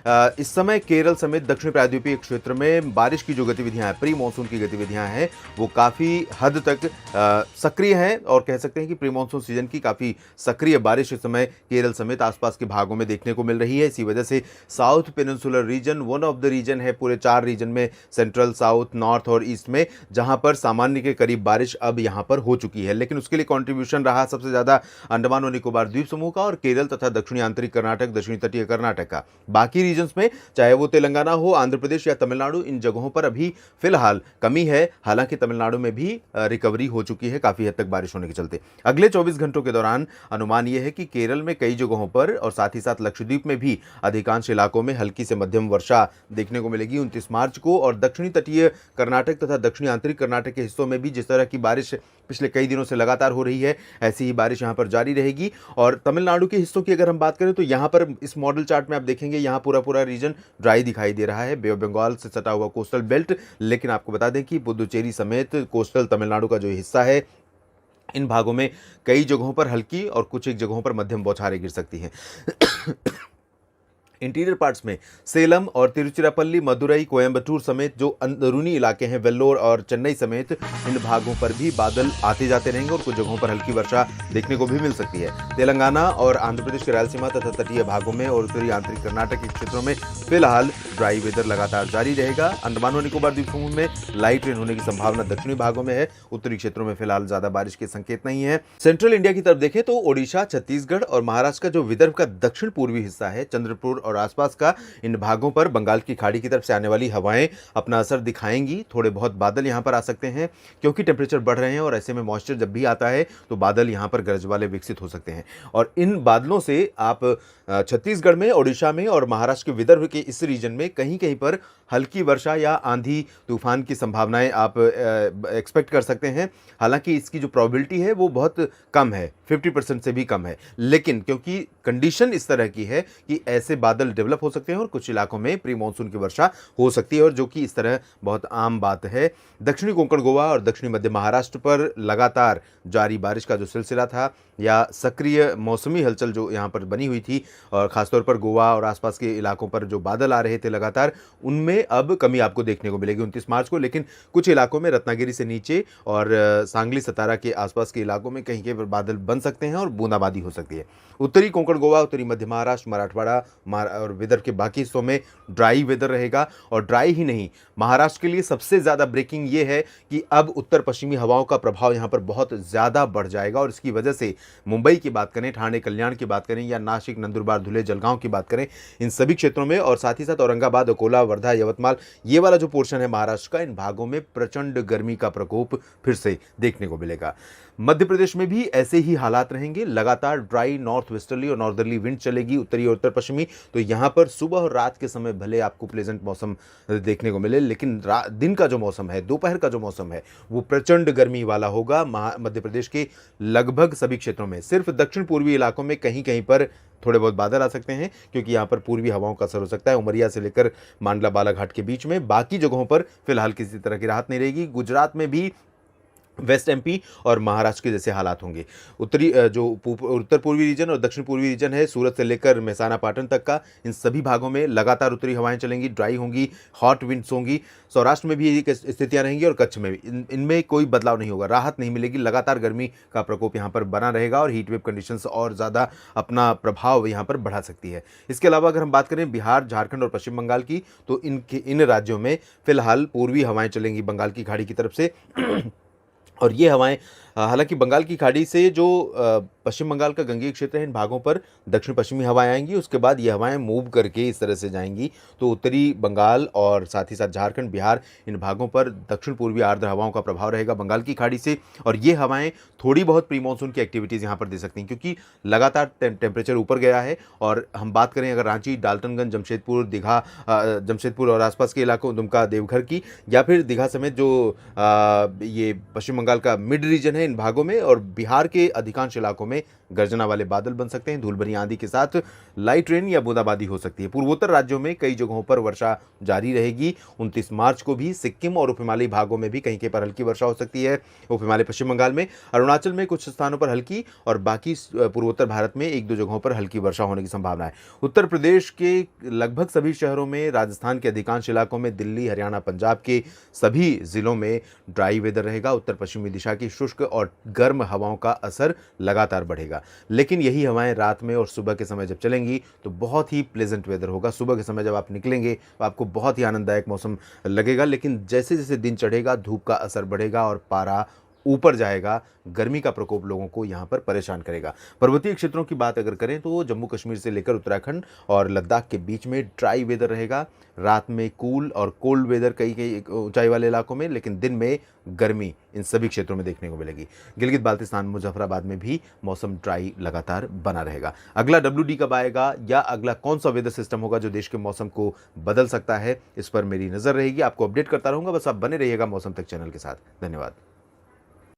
इस समय केरल समेत दक्षिण प्रायद्वीपीय क्षेत्र में बारिश की जो गतिविधियां हैं, प्री मानसून की गतिविधियां हैं, वो काफ़ी हद तक सक्रिय हैं और कह सकते हैं कि प्री मानसून सीजन की काफ़ी सक्रिय बारिश इस समय केरल समेत आसपास के भागों में देखने को मिल रही है। इसी वजह से south peninsular region one of the region है पूरे 4 रीजन में, सेंट्रल, साउथ, नॉर्थ और ईस्ट में, जहां पर सामान्य के करीब बारिश अब यहां पर हो चुकी है। लेकिन उसके लिए कंट्रीब्यूशन रहा सबसे ज़्यादा अंडमान और निकोबार द्वीप समूह का और केरल तथा दक्षिणी आंतरिक कर्नाटक, दक्षिणी तटीय कर्नाटक का। बाकी रीजन्स में चाहे वो तेलंगाना हो, आंध्र प्रदेश या तमिलनाडु, इन जगहों पर अभी फिलहाल कमी है। हालांकि तमिलनाडु में भी रिकवरी हो चुकी है काफ़ी हद तक बारिश होने के चलते। अगले 24 घंटों के दौरान अनुमान यह है कि केरल में कई जगहों पर और साथ ही साथ लक्षद्वीप में भी अधिकांश इलाकों में हल्की से मध्यम वर्षा देखने को मिलेगी 29 मार्च को। और दक्षिणी तटीय कर्नाटक तथा दक्षिणी आंतरिक कर्नाटक के हिस्सों में भी जिस तरह की बारिश पिछले कई दिनों से लगातार हो रही है, ऐसी ही बारिश यहां पर जारी रहेगी। और तमिलनाडु के हिस्सों की अगर हम बात करें तो यहां पर इस मॉडल चार्ट में आप देखेंगे यहां पूरा पूरा रीजन ड्राई दिखाई दे रहा है, बे ऑफ बंगाल से सटा हुआ कोस्टल बेल्ट। लेकिन आपको बता दें कि पुदुचेरी समेत कोस्टल तमिलनाडु का जो हिस्सा है, इन भागों में कई जगहों पर हल्की और कुछ एक जगहों पर मध्यम बौछारें गिर सकती हैं। इंटीरियर पार्ट्स में सेलम और तिरुचिरापल्ली, मदुरई, कोयंबटूर समेत जो अंदरूनी इलाके हैं, वेल्लोर और चेन्नई समेत, इन भागों पर भी बादल आते जाते रहेंगे और कुछ जगहों पर हल्की वर्षा देखने को भी मिल सकती है। तेलंगाना और आंध्र प्रदेश के रायलसीमा तथा तटीय भागों में और उत्तरी आंतरिक कर्नाटक के क्षेत्रों में फिलहाल ड्राई वेदर लगातार जारी रहेगा। अंडमान और निकोबार द्वीप समूह में लाइट रेन होने की संभावना दक्षिणी भागों में है, उत्तरी क्षेत्रों में फिलहाल ज्यादा बारिश के संकेत नहीं है। सेंट्रल इंडिया की तरफ देखें तो ओडिशा, छत्तीसगढ़ और महाराष्ट्र का जो विदर्भ का दक्षिण पूर्वी हिस्सा है, चंद्रपुर और आसपास का, इन भागों पर बंगाल की खाड़ी की तरफ से आने वाली हवाएं अपना असर दिखाएंगी। थोड़े बहुत बादल यहां पर आ सकते हैं क्योंकि टेम्परेचर बढ़ रहे हैं और ऐसे में मॉइस्चर जब भी आता है तो बादल यहां पर गरज वाले विकसित हो सकते हैं। और इन बादलों से आप छत्तीसगढ़ में, ओडिशा में और महाराष्ट्र के विदर्भ के इस रीजन में कहीं कहीं पर हल्की वर्षा या आंधी तूफान की संभावनाएं आप एक्सपेक्ट कर सकते हैं। हालांकि इसकी जो प्रोबेबिलिटी है वो बहुत कम है, 50% से भी कम है। लेकिन क्योंकि कंडीशन इस तरह की है कि ऐसे बादल डेवलप हो सकते हैं और कुछ इलाकों में प्री मानसून की वर्षा हो सकती है, और जो कि इस तरह बहुत आम बात है। दक्षिणी कोंकण गोवा और दक्षिणी मध्य महाराष्ट्र पर लगातार जारी बारिश का जो सिलसिला था या सक्रिय मौसमी हलचल जो यहाँ पर बनी हुई थी, और ख़ासतौर पर गोवा और आसपास के इलाकों पर जो बादल आ रहे थे लगातार, उनमें अब कमी आपको देखने को मिलेगी 29 मार्च को। लेकिन कुछ इलाकों में रत्नागिरी से नीचे और सांगली, सतारा के आसपास के इलाकों में कहीं कहीं पर बादल बन सकते हैं और बूंदाबांदी हो सकती है। उत्तरी कोंकण गोवा, उत्तरी मध्य महाराष्ट्र, मराठवाड़ा और विदर्भ के बाकी हिस्सों में ड्राई वेदर रहेगा। और ड्राई ही नहीं, महाराष्ट्र के लिए सबसे ज़्यादा ब्रेकिंग ये है कि अब उत्तर पश्चिमी हवाओं का प्रभाव यहाँ पर बहुत ज़्यादा बढ़ जाएगा और इसकी वजह से मुंबई की बात करें, ठाणे, कल्याण की बात करें या नासिक, नंदुरबार, धुले, जलगांव की बात करें, इन सभी क्षेत्रों में और साथ ही साथ औरंगाबाद, अकोला, वर्धा, यवतमाल, ये वाला जो पोर्शन है महाराष्ट्र का, इन भागों में प्रचंड गर्मी का प्रकोप फिर से देखने को मिलेगा। मध्य प्रदेश में भी ऐसे ही हालात रहेंगे, लगातार ड्राई नॉर्थ वेस्टर्ली और नॉर्दर्ली विंड चलेगी, उत्तरी और उत्तर पश्चिमी। तो यहाँ पर सुबह और रात के समय भले आपको प्लेजेंट मौसम देखने को मिले, लेकिन दिन का जो मौसम है, दोपहर का जो मौसम है, वो प्रचंड गर्मी वाला होगा मध्य प्रदेश के लगभग सभी क्षेत्रों में। सिर्फ दक्षिण पूर्वी इलाकों में कहीं कहीं पर थोड़े बहुत बादल आ सकते हैं क्योंकि यहाँ पर पूर्वी हवाओं का असर हो सकता है, उमरिया से लेकर मांडला बालाघाट के बीच में। बाकी जगहों पर फिलहाल किसी तरह की राहत नहीं रहेगी। गुजरात में भी वेस्ट एमपी और महाराष्ट्र के जैसे हालात होंगे। उत्तरी जो उत्तर पूर्वी रीजन और दक्षिण पूर्वी रीजन है, सूरत से लेकर मेहसाना, पाटन तक का, इन सभी भागों में लगातार उत्तरी हवाएं चलेंगी, ड्राई होंगी, हॉट विंड्स होंगी। सौराष्ट्र में भी यही स्थितियां रहेंगी और कच्छ में भी इनमें कोई बदलाव नहीं होगा, राहत नहीं मिलेगी। लगातार गर्मी का प्रकोप यहाँ पर बना रहेगा और हीट वेव कंडीशंस और ज़्यादा अपना प्रभाव यहाँ पर बढ़ा सकती है। इसके अलावा अगर हम बात करें बिहार, झारखंड और पश्चिम बंगाल की, तो इन राज्यों में फिलहाल पूर्वी हवाएं चलेंगी बंगाल की खाड़ी की तरफ से। और ये हवाएं हालांकि बंगाल की खाड़ी से जो पश्चिम बंगाल का गंगीय क्षेत्र है, इन भागों पर दक्षिण पश्चिमी हवाएं आएंगी। उसके बाद ये हवाएं मूव करके इस तरह से जाएंगी तो उत्तरी बंगाल और साथ ही साथ झारखंड, बिहार, इन भागों पर दक्षिण पूर्वी आर्द्र हवाओं का प्रभाव रहेगा बंगाल की खाड़ी से। और ये हवाएं थोड़ी बहुत प्री मानसून की एक्टिविटीज़ यहाँ पर दे सकती हैं क्योंकि लगातार टेम्परेचर ऊपर गया है। और हम बात करें अगर रांची, डाल्टनगंज, जमशेदपुर, दीघा, जमशेदपुर और आसपास के इलाकों, दुमका, देवघर की, या फिर दीघा समेत जो ये पश्चिम बंगाल का मिड रीजन है, इन भागों में और बिहार के अधिकांश इलाकों में गर्जना वाले बादल बन सकते हैं। धूल भरी आंधी के साथ लाइट रेन या बूंदाबांदी हो सकती है। पूर्वोत्तर राज्यों में कई जगहों पर वर्षा जारी रहेगी। 29 मार्च को भी सिक्किम और उप हिमालयी भागों में भी कहीं कहीं पर हल्की वर्षा हो सकती है। उप हिमालय पश्चिम बंगाल में, अरुणाचल में कुछ स्थानों पर हल्की और बाकी पूर्वोत्तर भारत में एक दो जगहों पर हल्की वर्षा होने की संभावना है। उत्तर प्रदेश के लगभग सभी शहरों में, राजस्थान के अधिकांश इलाकों में, दिल्ली, हरियाणा, पंजाब के सभी जिलों में ड्राई वेदर रहेगा। उत्तर पश्चिमी दिशा की शुष्क और गर्म हवाओं का असर लगातार बढ़ेगा, लेकिन यही हवाएं रात में और सुबह के समय जब चलेंगी तो बहुत ही प्लेजेंट वेदर होगा। सुबह के समय जब आप निकलेंगे तो आपको बहुत ही आनंददायक मौसम लगेगा, लेकिन जैसे जैसे दिन चढ़ेगा धूप का असर बढ़ेगा और पारा ऊपर जाएगा। गर्मी का प्रकोप लोगों को यहाँ पर परेशान करेगा। पर्वतीय क्षेत्रों की बात अगर करें तो जम्मू कश्मीर से लेकर उत्तराखंड और लद्दाख के बीच में ड्राई वेदर रहेगा। रात में कूल और कोल्ड वेदर कई कई ऊंचाई वाले इलाकों में, लेकिन दिन में गर्मी इन सभी क्षेत्रों में देखने को मिलेगी। गिलगित बाल्तिस्तान, मुजफ्फराबाद में भी मौसम ड्राई लगातार बना रहेगा। अगला WD कब आएगा या अगला कौन सा वेदर सिस्टम होगा जो देश के मौसम को बदल सकता है, इस पर मेरी नजर रहेगी। आपको अपडेट करता रहूंगा, बस आप बने रहिएगा मौसम तक चैनल के साथ। धन्यवाद।